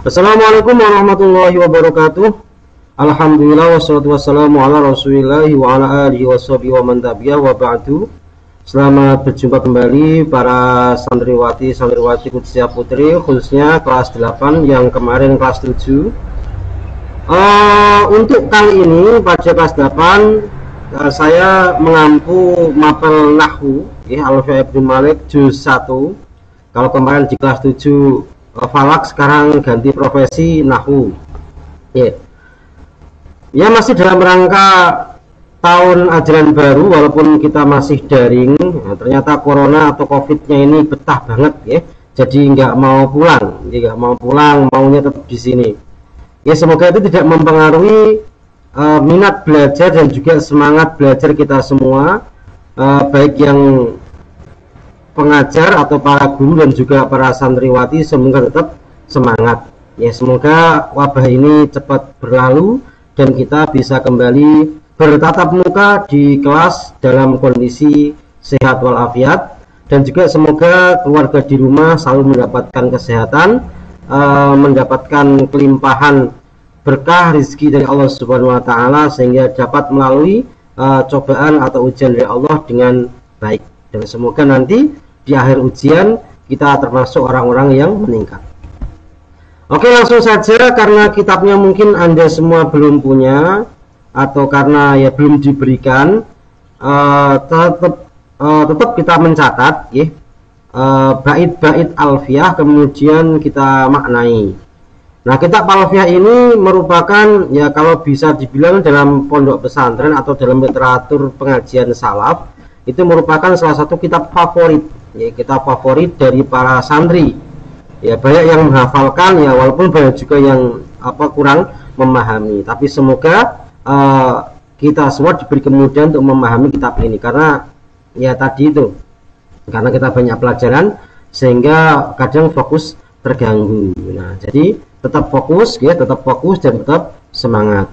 Assalamualaikum warahmatullahi wabarakatuh. Alhamdulillah wassalatu wassalamu ala rasulillahi wa ala alihi washabihi wa man tabi'ah wa ba'du. Selamat berjumpa kembali para santriwati Qudsiah Putri, khususnya kelas 8 yang kemarin kelas 7. Untuk kali ini pada kelas 8 saya mengampu mapel Nahwu Alfiah Ibnu Malik juz 1. Kalau kemarin di kelas 7 Falak, sekarang ganti profesi Nahwu. Ya masih dalam rangka tahun ajaran baru, walaupun kita masih daring. Nah, ternyata corona atau covidnya ini betah banget jadi nggak mau pulang, maunya tetap di sini. Semoga itu tidak mempengaruhi minat belajar dan juga semangat belajar kita semua, baik yang pengajar atau para guru dan juga para santriwati. Semoga tetap semangat. Semoga wabah ini cepat berlalu dan kita bisa kembali bertatap muka di kelas dalam kondisi sehat walafiat, dan juga semoga keluarga di rumah selalu mendapatkan kesehatan, mendapatkan kelimpahan berkah rezeki dari Allah Subhanahu wa taala, sehingga dapat melalui cobaan atau ujian dari Allah dengan baik, dan semoga nanti di akhir ujian kita termasuk orang-orang yang meningkat. Oke, langsung saja, karena kitabnya mungkin Anda semua belum punya atau karena belum diberikan, tetap kita mencatat bait-bait alfiah, kemudian kita maknai. Nah, kitab alfiah ini merupakan kalau bisa dibilang dalam pondok pesantren atau dalam literatur pengajian salaf, itu merupakan salah satu kitab favorit, kitab favorit dari para santri. Banyak yang menghafalkan, walaupun banyak juga yang kurang memahami. Tapi semoga kita semua diberi kemudahan untuk memahami kitab ini, karena tadi itu, karena kita banyak pelajaran sehingga kadang fokus terganggu. Nah, jadi tetap fokus dan tetap semangat.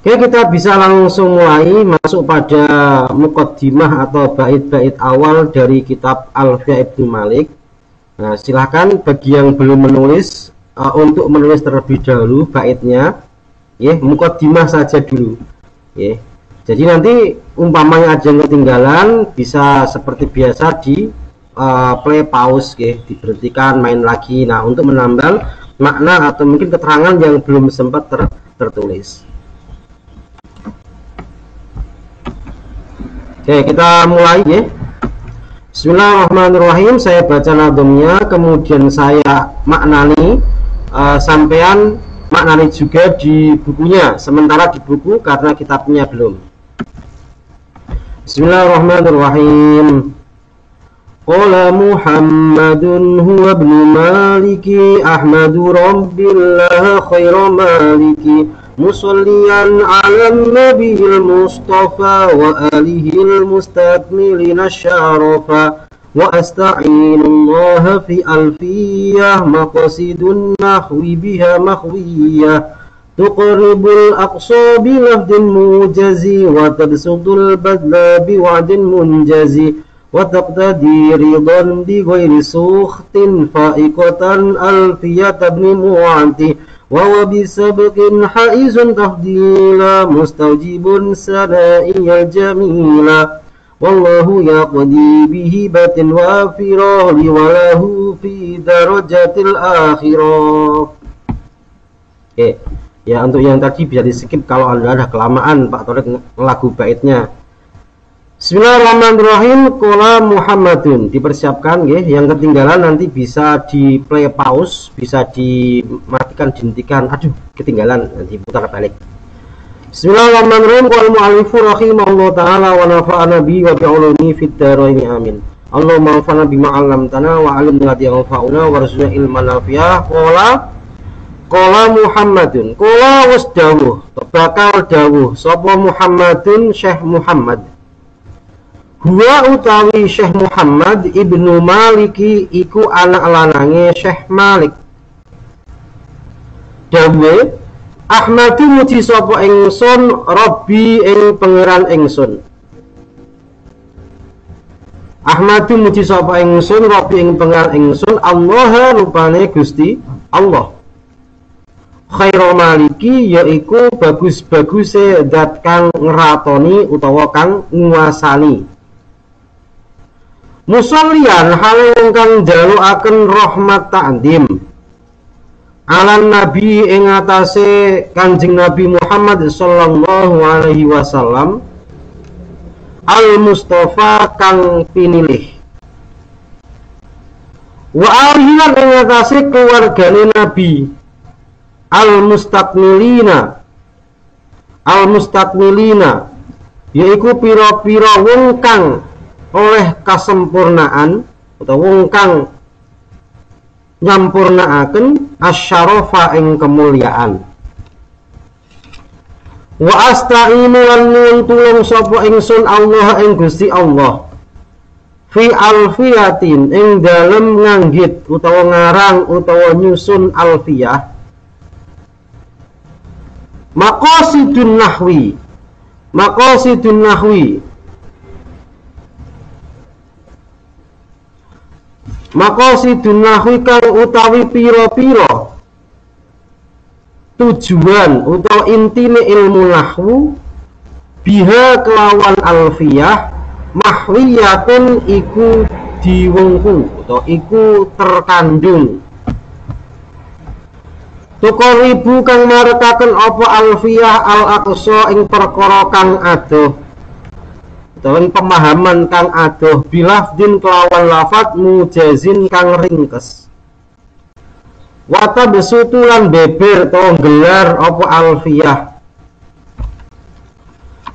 Oke, kita bisa langsung mulai masuk pada muqaddimah atau bait-bait awal dari kitab Alfiah Ibnu Malik. Nah, silahkan bagi yang belum menulis untuk menulis terlebih dahulu baitnya, muqaddimah saja dulu. Jadi nanti umpamanya ada yang ketinggalan, bisa seperti biasa di play pause, diberhentikan, main lagi. Nah, untuk menambah makna atau mungkin keterangan yang belum sempat tertulis. Oke, kita mulai Bismillahirrahmanirrahim. Saya baca nadumnya, kemudian saya maknani, sampean maknani juga di bukunya, sementara di buku karena kitabnya belum. Bismillahirrahmanirrahim. Qala Muhammadun huwa ibnu Maliki Ahmadu Rabbillah khairu Maliki musalliyan ala nabiyil mustafa wa alihil mustakmilina syarafa wa asta'inullaha fi alfiyah maqasidun nahwi biha mahwiyah tuqribul aqsa bilafdin mujazi wa tabsudul badla biwa'din munjazi wa taqtadi ridan bi ghairi sukhtin fa'iqatan alfiyat ibn mu'anti wa bisabqin haizun tafdila mustawjibun sana'iyal jamila wallahu yaqdi bihi batin wafirah liwalahu fi darajatil akhirah. Untuk yang tadi bisa di skip kalau Anda ada kelamaan Pak Torik lagu baitnya. Bismillahirrahmanirrahim. Qala Muhammadun, dipersiapkan yang ketinggalan nanti bisa di play pause, bisa dimatikan, dihentikan. Aduh, ketinggalan, nanti putar balik. Bismillahirrahmanirrahim. Qala mu'allifu rahimahullah ta'ala wa nafa'ana bi wa bi'ulumi fid dharaini amin. Allahumma anfa'na bima 'allamtana wa 'allimna ma yanfa'una warzuqna ilman nafi'ah. Qala Muhammadun, qala wis dawuh, bakal dawuh sapa Muhammadun, Syekh Muhammad. Huwa utawi Syekh Muhammad Ibnu Maliki iku anak lanange Syekh Malik. Dawuhe, Ahmadu muji sapa ingsun Rabbi ing pangeran ingsun. Ahmadu muji sapa ingsun Rabbi ing pangeran ingsun Allah rupane Gusti Allah. Khairu maliki yaiku bagus-baguse zat kang ngeratoni utawa kang nguasani. Musollian hale ingkang njalukaken rahmat ta'zim alan nabi ing atase Kanjeng Nabi Muhammad sallallahu alaihi wasallam al Mustafa kang pinilih, wa alihi ing atase keluargane Nabi al mustakmilina yaiku pira-pira wong kang oleh kasempurnaan utawa wong kang nyampurnaaken asyarafa ing kemuliaan. Wa asta'inu lan tulung sapa ingsun Allah ing Gusti Allah fi alfiyatin ing dalem nganggit utawa ngarang utawa nyusun alfiyah maqasidun nahwi kang utawi pira-pira tujuan utawa intine ilmu nahwu biha kelawan alfiyah mahwiyatun iku diwengku utawa iku terkandung tukoribu kang marekaken apa alfiyah al aqsa ing perkara kang adoh utawa pemahaman kang adoh bilafdin kelawan lafat mujazin kang ringkes wata besutulan beber atau gelar apa alfiyah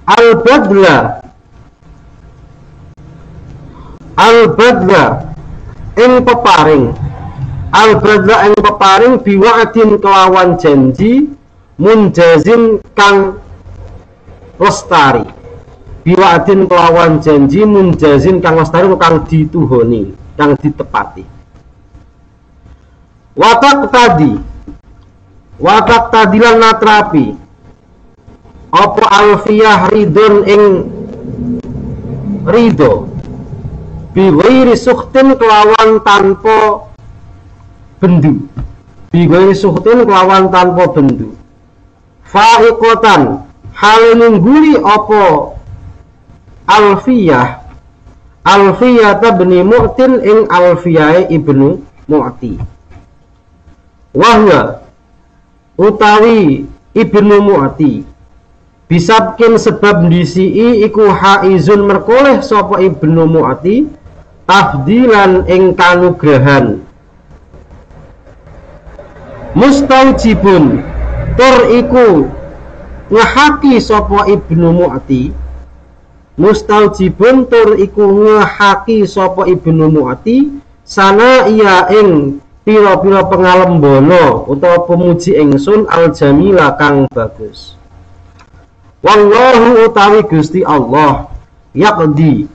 al-badla ing peparing biwa'din kelawan janji munjazin kang lestari biwa'din kelawan janji munjazin kang lestari kang dituhoni kang ditepati watak tadilan natrapi apa alfiyah ridon ing rido biwiri suhtin kelawan tanpa bendu fa'iqotan hal ningguli apa alfiyah tabni mu'tin ing alfiyah ibnu mu'ti wahwa utawi ibnu mu'ti bisabkin sebab disi'i iku haizun merkoleh sapa ibnu mu'ti tafdilan ing kanugrahan mustaujibun tur iku ngehaki sapa ibnu mu'ti sana iya ing pira-pira pengalembono utawa pemuji ingsun al-jamila kang bagus wallahu utawi Gusti Allah yaqdi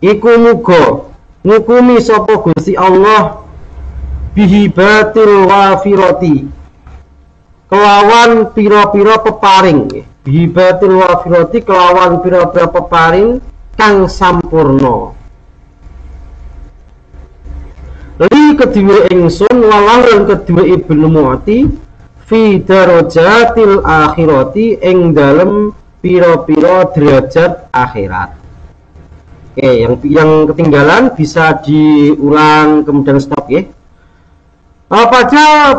iku muga ngukumi sapa Gusti Allah bihibatil wafirati kelawan pira-pira peparing bihibatil wafirati kelawan pira-pira peparing kang sampurna li kedua ingsun walang kedua ibnu mu'ti fi darajatil akhirati ing dalem pira-pira derajat akhirat. Oke, yang ketinggalan bisa diulang kemudian stop ya. Pada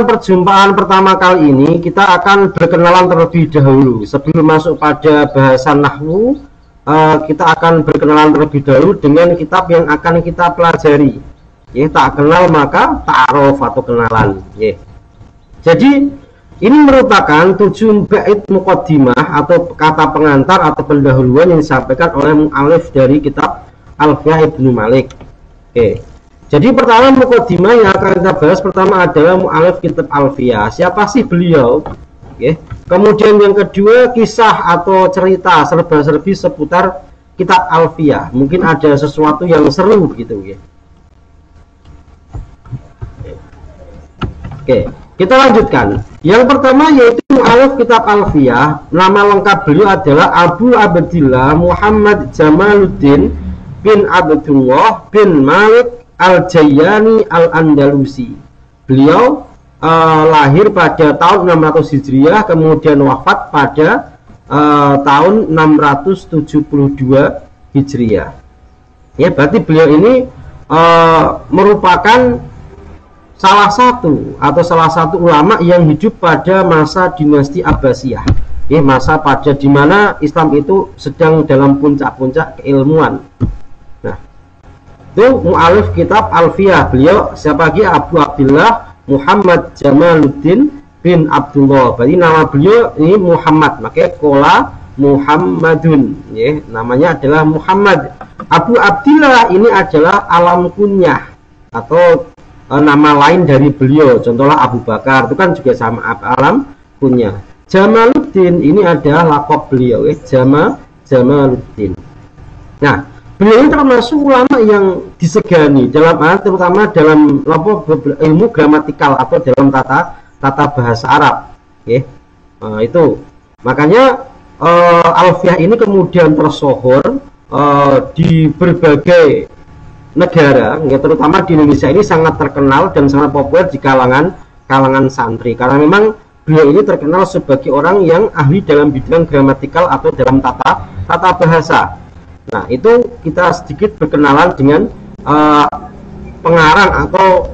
perjumpaan pertama kali ini kita akan berkenalan terlebih dahulu. Sebelum masuk pada bahasan nahwu, kita akan berkenalan terlebih dahulu dengan kitab yang akan kita pelajari. Ya, tak kenal maka ta'aruf atau kenalan. Ya. Jadi ini merupakan 7 bait muqaddimah atau kata pengantar atau pendahuluan yang disampaikan oleh mu'alif dari kitab Alfiyah Ibnu Malik. Oke. Jadi pertama muqaddimah yang akan kita bahas pertama adalah mu'alif kitab Alfiyah. Siapa sih beliau? Oke. Kemudian yang kedua kisah atau cerita serba-serbi seputar kitab Alfiyah. Mungkin ada sesuatu yang seru gitu ya. Oke, kita lanjutkan. Yang pertama yaitu mu'alif kitab Alfiyah. Nama lengkap beliau adalah Abu Abdillah Muhammad Jamaluddin bin Abdullah bin Malik Al-Jayyani Al-Andalusi. Beliau lahir pada tahun 600 Hijriah, kemudian wafat pada tahun 672 Hijriah. Ya, berarti beliau ini merupakan salah satu ulama yang hidup pada masa dinasti Abbasiyah. Ya, masa pada dimana Islam itu sedang dalam puncak-puncak keilmuan. Nah, itu mu'alif kitab Alfiyah. Beliau siapa lagi? Abu Abdullah Muhammad Jamaluddin bin Abdullah. Berarti nama beliau ini Muhammad, makanya kola Muhammadun, ya, namanya adalah Muhammad. Abu Abdillah ini adalah alam kunyah atau nama lain dari beliau. Contohnya Abu Bakar itu kan juga sama alam kunyah. Jamaluddin ini adalah lakop beliau, ya, Jamaluddin. Nah, beliau ini termasuk ulama yang disegani dalam terutama dalam ilmu gramatikal atau dalam tata bahasa Arab, ya. Itu makanya Alfiyah ini kemudian tersohor di berbagai negara, ya, terutama di Indonesia ini sangat terkenal dan sangat populer di kalangan santri karena memang beliau ini terkenal sebagai orang yang ahli dalam bidang gramatikal atau dalam tata bahasa. Nah, itu kita sedikit berkenalan dengan pengarang atau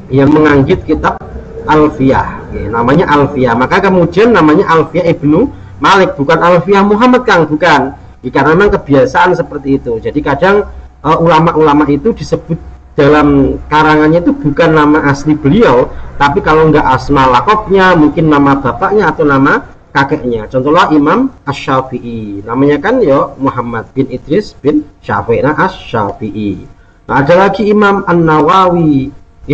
yang menganggit kitab Alfiyah, ya, namanya Alfiyah. Maka kemudian namanya Alfiyah Ibnu Malik, bukan Alfiyah Muhammad, Kang, bukan. Ya, karena memang kebiasaan seperti itu. Jadi kadang ulama-ulama itu disebut dalam karangannya itu bukan nama asli beliau, tapi kalau nggak asma lakopnya, mungkin nama bapaknya atau nama kakeknya. Contohnya Imam Asy-Syafi'i, namanya kan ya Muhammad bin Idris bin Syafi'i, nah Asy-Syafi'i. Nah, ada lagi Imam An-Nawawi,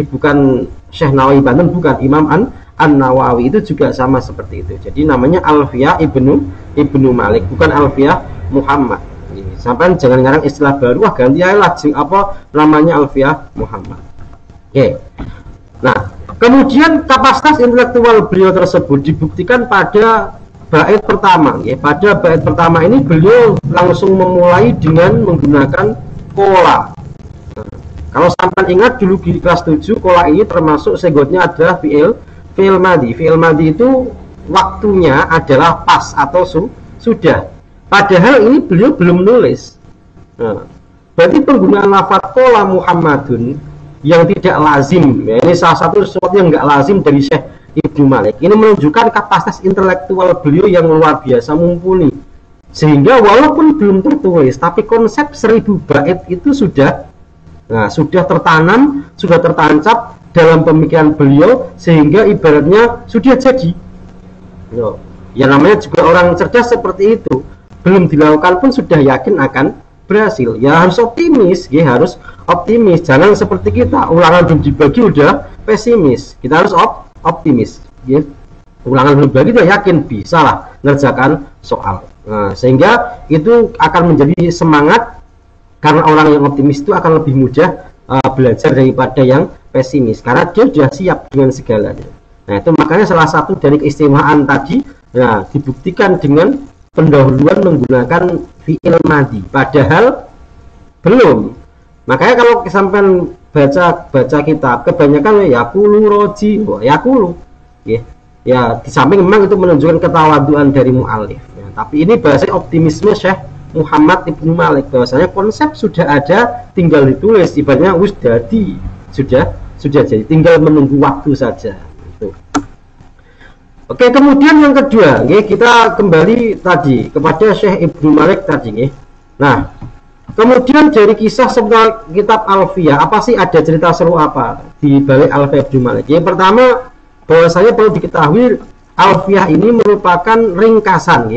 bukan Syekh Nawawi Banten, bukan, Imam An-Nawawi itu juga sama seperti itu. Jadi namanya Alfiyah Ibnu Malik, bukan Alfiyah Muhammad. Sampai jangan ngarang istilah baru, ganti aja lah apa namanya Alfiyah Muhammad. Oke. Nah, kemudian kapasitas intelektual beliau tersebut dibuktikan pada bait pertama, ya. Pada bait pertama ini beliau langsung memulai dengan menggunakan kola. Nah, kalau sampai ingat dulu di kelas 7, kola ini termasuk segotnya adalah fi'il madi. Fi'il madi itu waktunya adalah pas atau sudah. Padahal ini beliau belum nulis. Nah, berarti penggunaan lafaz qala Muhammadun yang tidak lazim, ya, ini salah satu sesuatu yang nggak lazim dari Syekh Ibnu Malik. Ini menunjukkan kapasitas intelektual beliau yang luar biasa mumpuni. Sehingga walaupun belum tertulis, tapi konsep 1000 bait itu sudah tertanam, sudah tertancap dalam pemikiran beliau, sehingga ibaratnya sudah jadi. Ya, namanya juga orang cerdas seperti itu. Belum dilakukan pun sudah yakin akan berhasil. Ya harus optimis, ya harus optimis. Jangan seperti kita, ulangan belum dibagi udah pesimis. Kita harus optimis, ya. Ulangan belum dibagi udah yakin bisa lah ngerjakan soal. Nah, sehingga itu akan menjadi semangat karena orang yang optimis itu akan lebih mudah belajar daripada yang pesimis karena dia sudah siap dengan segalanya. Nah, itu makanya salah satu dari keistimewaan tadi, nah, dibuktikan dengan pendahuluan menggunakan fi'il madi, padahal belum. Makanya kalau sampai baca kitab kebanyakan yakulu roji, yakulu, ya di samping memang itu menunjukkan ketawaduan dari mu'alif, ya, tapi ini bahasa optimisme Syekh Muhammad Ibnu Malik, bahwasanya konsep sudah ada, tinggal ditulis, ibaratnya sudah jadi, tinggal menunggu waktu saja. Oke, kemudian yang kedua, kita kembali tadi kepada Syekh Ibnu Malik tadi. Nah, kemudian dari kisah seputar kitab Alfiyah, apa sih, ada cerita seru apa di balik Alfiyah Ibnu Malik? Yang pertama, bahwasanya perlu diketahui Alfiyah ini merupakan ringkasan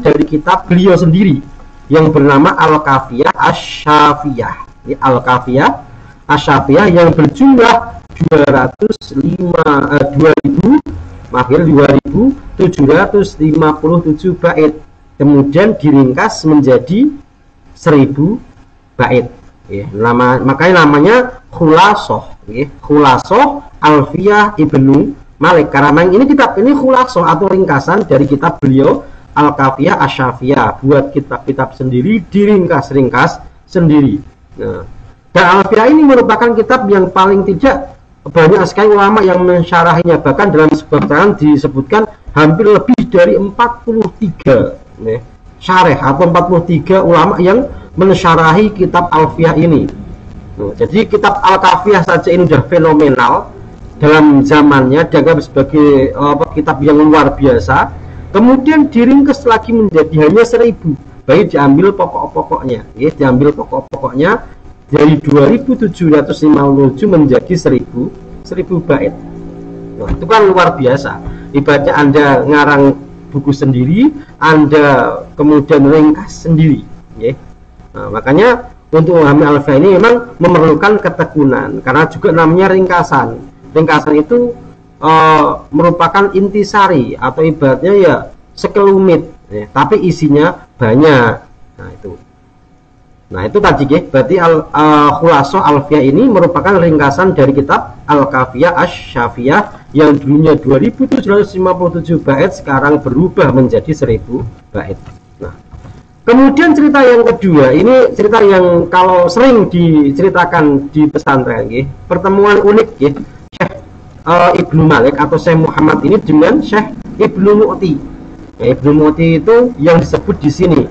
dari kitab beliau sendiri yang bernama Al-Kafiyah Asy-Syafiyah. Al-Kafiyah Asy-Syafiyah yang berjumlah 2757 bait, kemudian diringkas menjadi 1000 bait, ya. Makanya namanya Khulasoh, ya. Khulasoh Alfiyah Ibnu Malik, karena ini kitab ini khulasoh atau ringkasan dari kitab beliau Al-Kafiyah Asy-Syafiyah. Buat kitab-kitab sendiri, diringkas sendiri. Nah, dan Alfiyah ini merupakan kitab yang paling tidak banyak sekali ulama yang mensyarahinya, bahkan dalam sebuah keterangan disebutkan hampir lebih dari 43 syarah atau 43 ulama yang mensyarahi kitab Alfiyah ini. Jadi kitab Al-Kafiyah saja ini sudah fenomenal dalam zamannya, dianggap sebagai kitab yang luar biasa. Kemudian diringkas lagi menjadi hanya 1000, baik diambil pokok-pokoknya, ya, diambil pokok-pokoknya dari 2757 menjadi 1000 bait. Nah, itu kan luar biasa. Ibaratnya Anda ngarang buku sendiri, Anda kemudian ringkas sendiri, ya. Nah, makanya untuk memahami Alfiyah ini memang memerlukan ketekunan, karena juga namanya ringkasan. Ringkasan itu merupakan intisari atau ibaratnya ya sekelumit, ya, tapi isinya banyak. Nah itu tadi ya, berarti Khulasoh Alfiyah ini merupakan ringkasan dari kitab Al-Kafiyah Asy-Syafiyah yang dulunya 2757 bait, sekarang berubah menjadi 1000 bait. Nah, kemudian cerita yang kedua, ini cerita yang kalau sering diceritakan di pesantren, ya, pertemuan unik, ya, Syekh Ibnu Malik atau Syekh Muhammad ini dengan Syekh Ibnu Mu'ti. Ya, Ibnu Mu'ti itu yang disebut di sini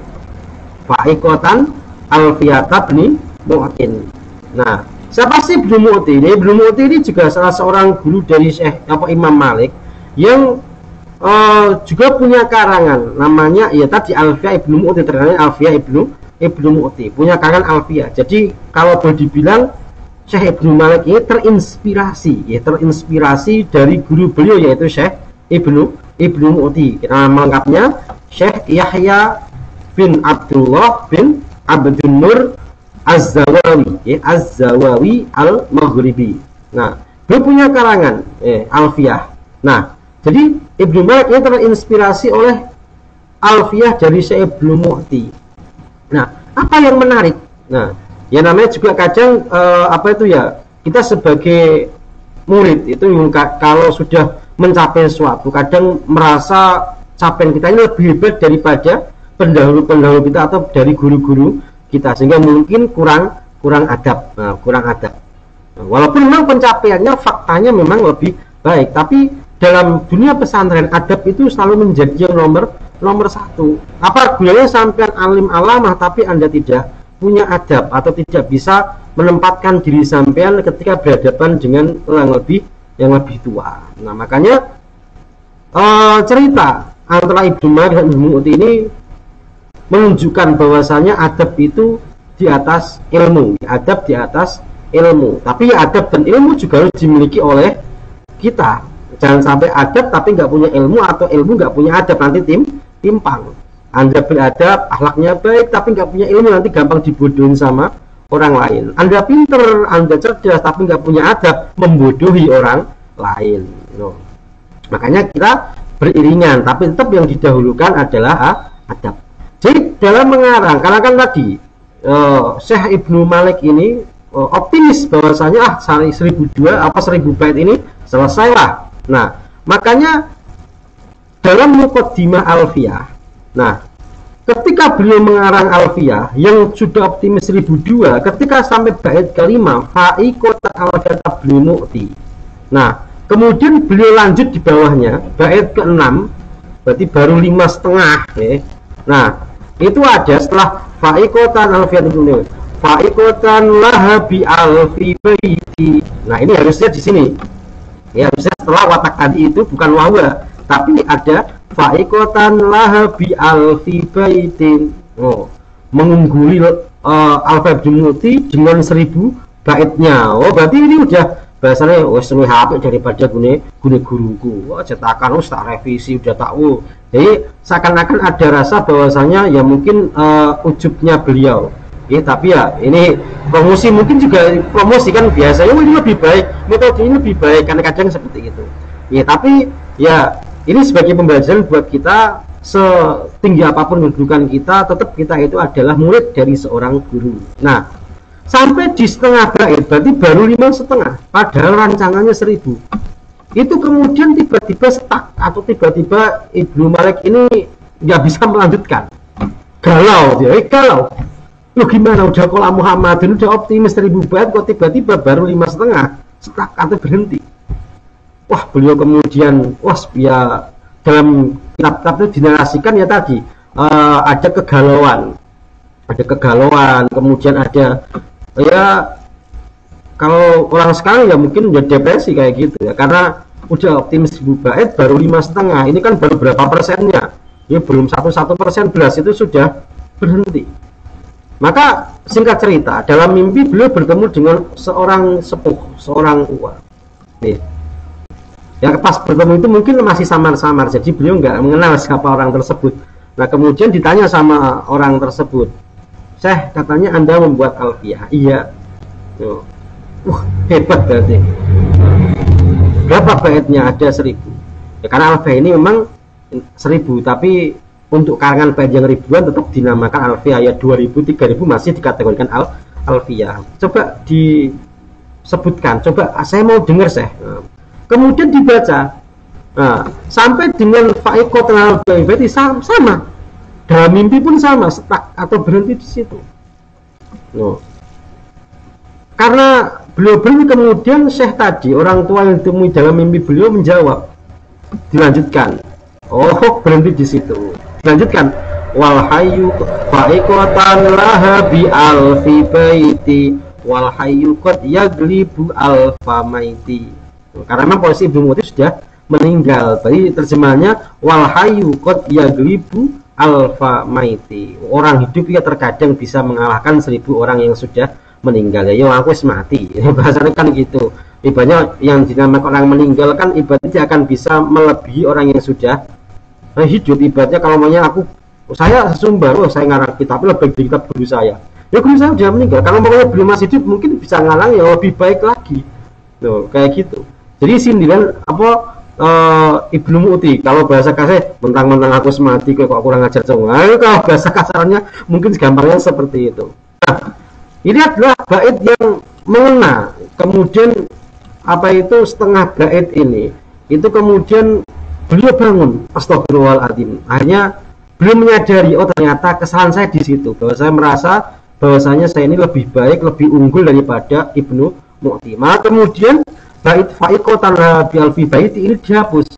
Fa'iqatan Alfiyata bin Mu'tin. Nah, siapa sih Ibnu Mu'ti ini? Ibnu Mu'ti ini juga salah seorang guru dari Syekh Imam Malik yang juga punya karangan namanya ya tadi Alfiyah Ibnu Mu'ti, terkenal Alfiyah Ibnu Mu'ti, punya karangan Alfiyah. Jadi kalau boleh dibilang Syekh Ibnu Malik ini terinspirasi dari guru beliau yaitu Syekh Ibnu Mu'ti. Nama lengkapnya Syekh Yahya bin Abdullah bin Abdul Nur Az-Zawawi, ya, Az-Zawawi Al-Maghribi. Nah, beliau punya karangan Alfiyah. Nah, jadi Ibnu Malik ini terinspirasi oleh Alfiyah dari Syekh Ibnu Mu'ti. Nah, apa yang menarik? Nah, ya namanya juga kadang kita sebagai murid itu kalau sudah mencapai sesuatu, kadang merasa capaian kita ini lebih hebat daripada pendahulu-pendahulu kita atau dari guru-guru kita, sehingga mungkin kurang adab. Nah, walaupun memang pencapaiannya faktanya memang lebih baik, tapi dalam dunia pesantren adab itu selalu menjadi yang nomor satu. Apa gunanya sampean alim alamah tapi Anda tidak punya adab atau tidak bisa menempatkan diri sampean ketika berhadapan dengan yang lebih tua. Nah, makanya cerita antara Ibnu Malik dan Ibnu Mu'ti ini menunjukkan bahwasanya adab itu di atas ilmu, adab di atas ilmu. Tapi adab dan ilmu juga harus dimiliki oleh kita. Jangan sampai adab tapi nggak punya ilmu, atau ilmu nggak punya adab, nanti timpang. Anda beradab, akhlaknya baik, tapi nggak punya ilmu, nanti gampang dibodohin sama orang lain. Anda pinter, Anda cerdas, tapi nggak punya adab, membodohi orang lain. Makanya kita beriringan, tapi tetap yang didahulukan adalah adab. Jadi dalam mengarang, karena kan tadi Syekh Ibnu Malik ini optimis bahwasanya 1000 bait ini selesailah. Nah, makanya dalam muqaddimah Alfiyah, nah ketika beliau mengarang Alfiyah yang sudah optimis 1002, ketika sampai bait kelima Fa'iqatan Alfiyata bin Mu'ti, nah kemudian beliau lanjut di bawahnya bait ke-6, berarti baru 5,5 ya. Nah, itu ada setelah Fa'iqatan Alfiyata bin Mu'ti, Fa'iqatan lahabi alfi baiti. Nah, ini harusnya di sini. Ya, harusnya setelah watak tadi itu bukan wahwa, tapi ada Fa'iqatan lahabi alfi baitin. Mengungguli Alfiyah bin Mu'ti dengan 1000 baitnya. Berarti ini udah bahasanya wes luwih apik daripada gune guruku. Cetakan tak revisi udah tahu. Jadi seakan-akan ada rasa bahwasanya ya mungkin ujubnya beliau. Ya, tapi ya ini promosi, mungkin juga promosi kan biasanya ini lebih baik, metode ini lebih baik, karena kadang seperti itu. Ya, tapi ya ini sebagai pembelajaran buat kita, setinggi apapun kedudukan kita, tetap kita itu adalah murid dari seorang guru. Nah, sampai di setengah bait berarti baru 5,5, padahal rancangannya 1000. Itu kemudian tiba-tiba stuck, atau tiba-tiba Ibnu Malik ini nggak bisa melanjutkan, galau dia, Lu gimana, udah kola Muhammadin udah optimis 1000 bait kok tiba-tiba baru 5,5. stuck atau berhenti. Wah, beliau kemudian ya dalam kitab-kitab itu dinarasikan ya tadi ada kegalauan, kemudian ada ya kalau orang sekarang ya mungkin udah depresi kayak gitu ya, karena udah optimis 1000 bait baru 5,5, ini kan baru berapa persennya ya, belum 1% belas itu sudah berhenti. Maka singkat cerita, dalam mimpi beliau bertemu dengan seorang sepuh, seorang tua nih. Ya pas bertemu itu mungkin masih samar-samar, jadi beliau nggak mengenal siapa orang tersebut. Nah kemudian ditanya sama orang tersebut, Syekh, katanya Anda membuat alfiah. Iya. Hebat berarti. Berapa baitnya? Ada 1000. Ya, karena alfiah ini memang 1000, tapi untuk karangan bait yang ribuan tetap dinamakan alfiah. Ya 2000, 3000 masih dikategorikan alfiah. Coba disebutkan, coba saya mau dengar, Syekh. Kemudian dibaca, sampai dengan fa'iqo tenal berarti sama, dalam mimpi pun sama, stuck atau berhenti di situ. Karena beliau kemudian Syekh tadi, orang tua yang ditemui dalam mimpi beliau menjawab, dilanjutkan, berhenti di situ, dilanjutkan, wal hayyu fa'iqatan laha bi alfi baiti wal hayyu qad yaglibu alfa maiti. Karena memang posisi Ibnu Mu'ti sudah meninggal. Tadi terjemahannya wal hayyu qad yaglibu alfa maiti. Orang hidup ya terkadang bisa mengalahkan 1000 orang yang sudah meninggal. Ya aku mati. Bahasanya kan gitu. Ibaratnya yang dinamakan orang meninggal kan ibaratnya akan bisa melebihi orang yang sudah hidup. Ibaratnya kalau maunya saya sesumbar, saya ngarang kitab lebih dari kitab guru saya. Ya guru saya sudah meninggal. Kalau mau belum masih hidup mungkin bisa ngalang yang lebih baik lagi. Kayak gitu. Jadi sindiran Ibnu Mu'ti, kalau bahasa kasar mentang-mentang aku semati kok kurang ajar semua. Kalau bahasa kasarnya mungkin gampangnya seperti itu. Nah, ini adalah bait yang mengena. Kemudian setengah bait ini itu kemudian beliau bangun, astagfirullahaladzim. Akhirnya beliau menyadari, ternyata kesalahan saya di situ, bahwa saya merasa bahwasanya saya ini lebih baik, lebih unggul daripada Ibnu Mu'ti. Maka kemudian bait fa'iqatan bi alfi baiti ini dihapus.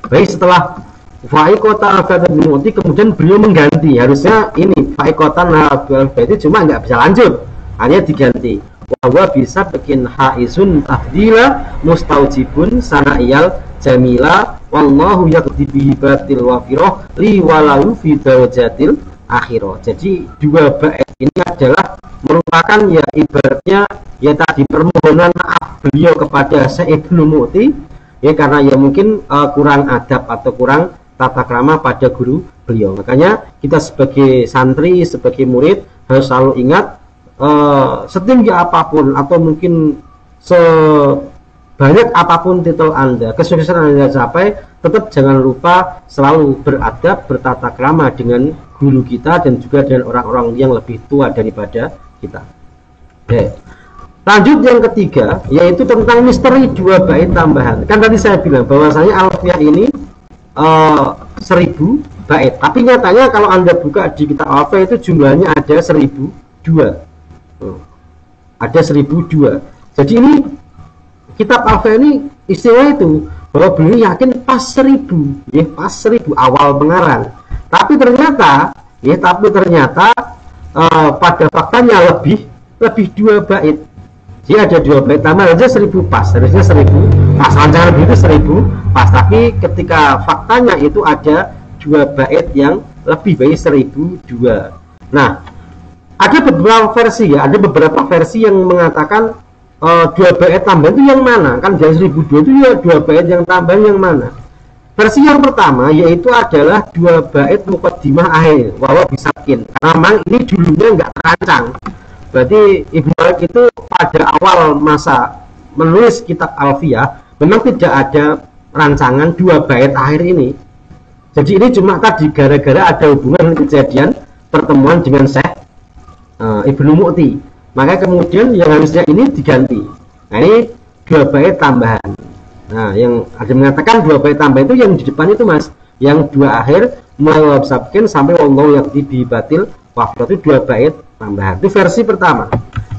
Baik, setelah fa'iqatan bi Mu'ti kemudian beliau mengganti, harusnya ini fa'iqatan bi alfi baiti cuma nggak bisa lanjut, hanya diganti wa bisa bikin haizun tafdila mustaujibun sana'iyal jamila wallahu yaqdi bihi batil wafirah li walau fi darajatil akhirah. Jadi dua bait ini adalah merupakan ya ibaratnya ya tadi permohonan maaf beliau kepada Syekh Ibnu Mu'ti ya, karena ya mungkin kurang adab atau kurang tata krama pada guru beliau. Makanya kita sebagai santri, sebagai murid harus selalu ingat, setinggi apapun atau mungkin sebanyak apapun titel Anda, kesuksesan Anda capai, tetap jangan lupa selalu beradab, bertata krama dengan guru kita dan juga dengan orang-orang yang lebih tua daripada kita. Lanjut yang ketiga, yaitu tentang misteri dua bait tambahan. Kan tadi saya bilang bahwasanya alfiah ini 1000 bait, tapi nyatanya kalau Anda buka di kitab alfiah itu jumlahnya ada 1002. Ada 1002. Jadi ini kitab alfiah ini istilah itu bahwa beliau yakin pas 1000, ya pas 1000 awal pengarang. Tapi ternyata pada faktanya lebih 2 bait. Jadi ada 2 bait tambah aja 1000 pas, harusnya 1000 pas, rancangan begitu 1000 pas, tapi ketika faktanya itu ada 2 bait yang lebih baik 1002. Nah, ada beberapa versi ya, ada beberapa versi yang mengatakan 2 bait tambahan itu yang mana? Kan dari 1002 itu ya 2 bait yang tambahan yang mana? Versi yang pertama yaitu adalah 2 bait muqaddimah akhir wawa bisakin, karena memang ini dulunya nggak terancang. Berarti Ibnu Malik itu pada awal masa menulis kitab alfiah memang tidak ada rancangan 2 bait akhir ini. Jadi ini cuma tadi gara-gara ada hubungan kejadian pertemuan dengan Syekh Ibnu Mu'ti, maka kemudian yang harusnya ini diganti. Nah ini 2 bait tambahan. Nah yang ada mengatakan 2 bait tambahan itu yang di depan itu mas, yang 2 akhir mulai sabkin sampai wallahu yaqdi bi batil wafat itu 2 bait tambahan. Itu versi pertama.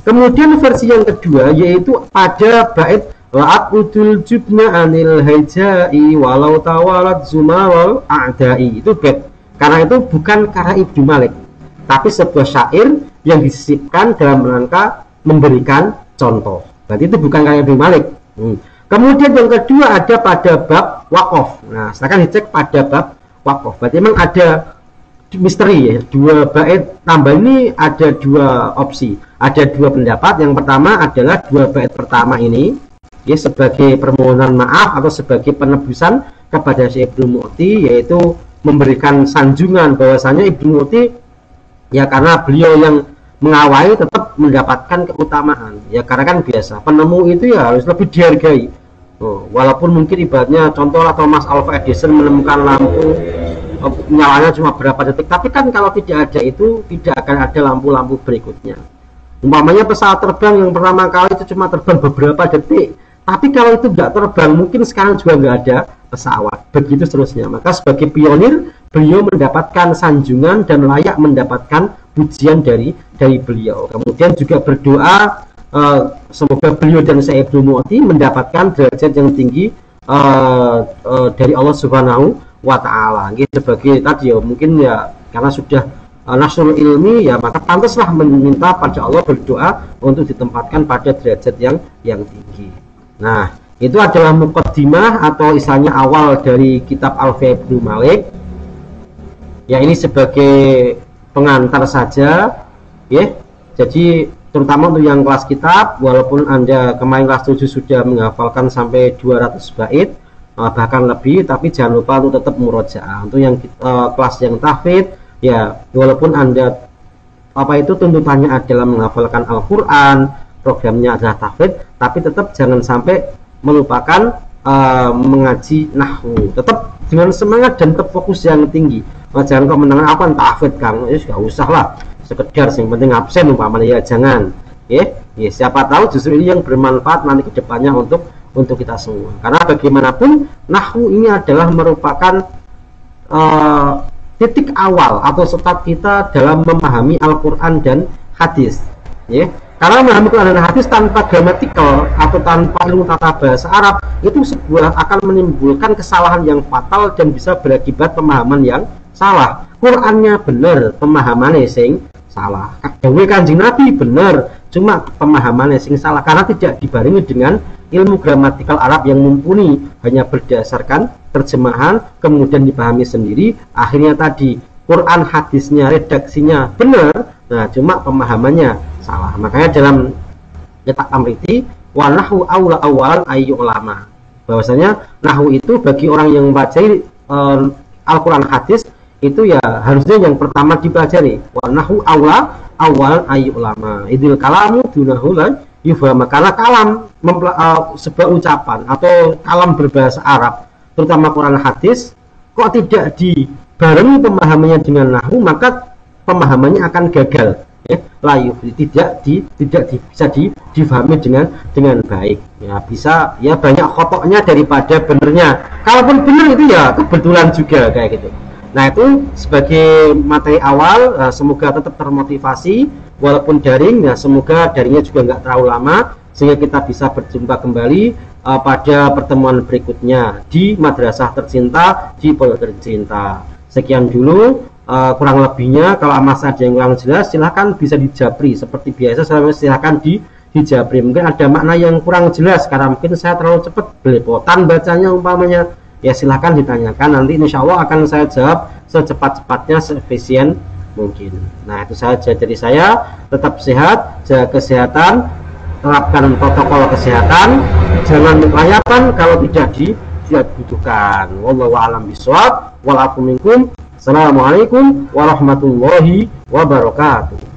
Kemudian versi yang kedua yaitu pada bait la'abudul jubna anil hajai walau tawalat zumarul a'dai. Itu bait. Karena itu bukan karya Ibnu Malik, tapi sebuah syair yang disisipkan dalam rangka memberikan contoh. Berarti itu bukan karya Ibnu Malik. Kemudian yang kedua ada pada bab waqaf. Nah, silakan dicek pada bab waqaf. Berarti memang ada misteri ya, dua bait tambah ini ada dua opsi, ada dua pendapat. Yang pertama adalah dua bait pertama ini ya sebagai permohonan maaf atau sebagai penebusan kepada Syekh Ibnu Mu'ti, yaitu memberikan sanjungan bahwasanya Ibnu Mu'ti ya karena beliau yang mengawali tetap mendapatkan keutamaan ya, karena kan biasa penemu itu ya harus lebih dihargai. Walaupun mungkin ibaratnya contoh atau Thomas Alva Edison menemukan lampu nyalanya cuma berapa detik, tapi kan kalau tidak ada itu tidak akan ada lampu-lampu berikutnya. Umpamanya pesawat terbang yang pertama kali itu cuma terbang beberapa detik, tapi kalau itu tidak terbang mungkin sekarang juga nggak ada pesawat, begitu seterusnya. Maka sebagai pionir beliau mendapatkan sanjungan dan layak mendapatkan pujian dari beliau. Kemudian juga berdoa semoga beliau dan Syekh Ibnu Mu'ti mendapatkan derajat yang tinggi dari Allah Subhanahu wa ta'ala. Sebagai tadi ya mungkin ya karena sudah nasrul ilmi ya, maka pantaslah meminta pada Allah, berdoa untuk ditempatkan pada derajat yang tinggi. Nah, itu adalah muqaddimah atau istilahnya awal dari kitab Alfiyah Ibnu Malik. Ya, ini sebagai pengantar saja ya. Jadi terutama untuk yang kelas kitab, walaupun Anda kemarin kelas 7 sudah menghafalkan sampai 200 bait bahkan lebih, tapi jangan lupa untuk tetap murojaah. Untuk yang kelas yang tahfidz ya, walaupun Anda tuntutannya adalah menghafalkan Al-Qur'an, programnya adalah tahfidz, tapi tetap jangan sampai melupakan mengaji nahwu. Tetap dengan semangat dan tetap fokus yang tinggi. Jangan kok mendengar apa tahfidz Kang, ya sudah usah lah, sekedar yang penting absen umpamanya ya, jangan ya. Siapa tahu justru ini yang bermanfaat nanti kedepannya untuk kita semua. Karena bagaimanapun nahwu ini adalah merupakan titik awal atau start kita dalam memahami Al-Quran dan hadis ya. Karena memahami Al-Quran dan hadis tanpa gramatikal atau tanpa ilmu tata bahasa Arab itu akan menimbulkan kesalahan yang fatal dan bisa berakibat pemahaman yang salah. Qurannya benar, pemahamannya sing salah. Dawuh Kanjeng Nabi benar, cuma pemahamannya sing salah karena tidak dibarengi dengan ilmu gramatikal Arab yang mumpuni, hanya berdasarkan terjemahan kemudian dipahami sendiri. Akhirnya tadi Quran hadisnya redaksinya benar, nah cuma pemahamannya salah. Makanya dalam kitab Amriti wa nahwu aula awalan ayyu ulama, bahwasanya nahwu itu bagi orang yang membaca Al-Quran hadis itu ya harusnya yang pertama dipelajari. Wa nahwu aula awalan ayyu ulama idil kalamu dunahu la yufham. Karena kalam sebuah ucapan atau kalam berbahasa Arab terutama Quran hadis kok tidak dibarengi pemahamannya dengan nahwu, maka pemahamannya akan gagal ya, layu tidak bisa difahami dengan baik ya. Bisa ya banyak khotoknya daripada benernya. Kalaupun benar itu ya kebetulan juga kayak gitu. Nah, itu sebagai materi awal, semoga tetap termotivasi walaupun daring ya. Semoga daringnya juga nggak terlalu lama sehingga kita bisa berjumpa kembali pada pertemuan berikutnya di Madrasah Tercinta, di Pondok Tercinta. Sekian dulu, kurang lebihnya kalau masih ada yang kurang jelas silahkan bisa dijabri seperti biasa. Silahkan dijabri, mungkin ada makna yang kurang jelas karena mungkin saya terlalu cepat belepotan bacanya umpamanya ya, silahkan ditanyakan, nanti insya Allah akan saya jawab secepat-cepatnya, seefisien mungkin. Nah, itu saja dari saya. Tetap sehat, jaga kesehatan, terapkan protokol kesehatan, jangan melayakan kalau tidak dibutuhkan. Wallahu a'lam bishawab. Wal afu minkum. Assalamualaikum warahmatullahi wabarakatuh.